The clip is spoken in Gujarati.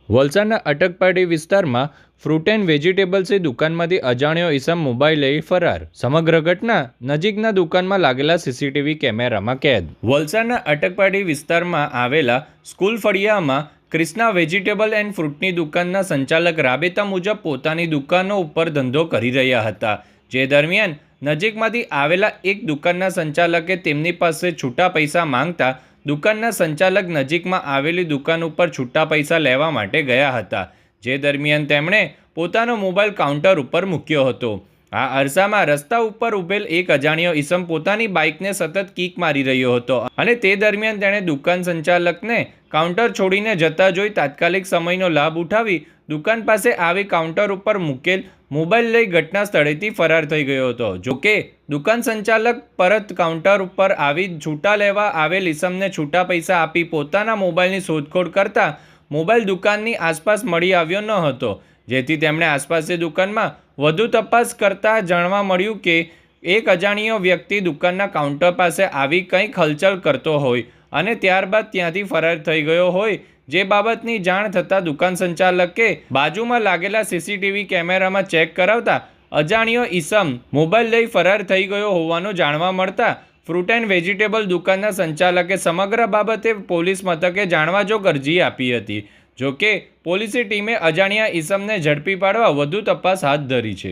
વલસાડના અટકપાટી વિસ્તારમાં ફ્રૂટ એન્ડ વેજીટેબલ્સની દુકાનમાંથી અજાણ્યો ઈસમ મોબાઈલ લઈ ફરાર. સમગ્ર ઘટના નજીકના દુકાનમાં લાગેલા સીસીટીવી કેમેરામાં કેદ. વલસાડના અટકપાટી વિસ્તારમાં આવેલા સ્કૂલ ફળિયામાં ક્રિષ્ના વેજીટેબલ એન્ડ ફ્રૂટની દુકાનના સંચાલક રાબેતા મુજબ પોતાની દુકાનો ઉપર ધંધો કરી રહ્યા હતા. જે દરમિયાન નજીકમાંથી આવેલા એક દુકાનના સંચાલકે તેમની પાસે છૂટા પૈસા માંગતા દુકાનના સંચાલક નજીકમાં આવેલી દુકાન ઉપર છૂટા પૈસા લેવા માટે ગયા હતા. જે દરમિયાન તેમણે પોતાનો મોબાઈલ કાઉન્ટર ઉપર મૂક્યો હતો. આ અરસામાં રસ્તા ઉપર ઊભેલ એક અજાણ્યો ઈસમ પોતાની બાઇકને સતત કીક મારી રહ્યો હતો અને તે દરમિયાન તેણે દુકાન સંચાલકને કાઉન્ટર છોડીને જતા જોઈ તાત્કાલિક સમયનો લાભ ઉઠાવી દુકાન પાસે આવી કાઉન્ટર ઉપર મૂકેલ મોબાઈલ લઈ ઘટના સ્થળેથી ફરાર થઈ ગયો હતો. જોકે દુકાન સંચાલક પરત કાઉન્ટર ઉપર આવી છૂટા લેવા આવેલ ઈસમને છૂટા પૈસા આપી પોતાના મોબાઈલની શોધખોળ કરતા મોબાઈલ દુકાનની આસપાસ મળી આવ્યો ન હતો. જેથી તેમણે આસપાસની દુકાનમાં વધુ તપાસ કરતા જાણવા મળ્યું કે એક અજાણ્યો વ્યક્તિ દુકાનના કાઉન્ટર પાસે આવી કંઈક હલચલ કરતો હોય અને ત્યારબાદ ત્યાંથી ફરાર થઈ ગયો હોય. જે બાબતની જાણ થતાં દુકાન સંચાલકે બાજુમાં લાગેલા સીસીટીવી કેમેરામાં ચેક કરાવતા અજાણ્યો ઈસમ મોબાઈલ લઈ ફરાર થઈ ગયો હોવાનું જાણવા મળતા ફ્રૂટ એન્ડ વેજીટેબલ દુકાનના સંચાલકે સમગ્ર બાબતે પોલીસ મથકે જાણવાજોગ અરજી આપી હતી. જોકે પોલીસની ટીમે અજાણ્યા ઈસમને ઝડપી પાડવા વધુ તપાસ હાથ ધરી છે.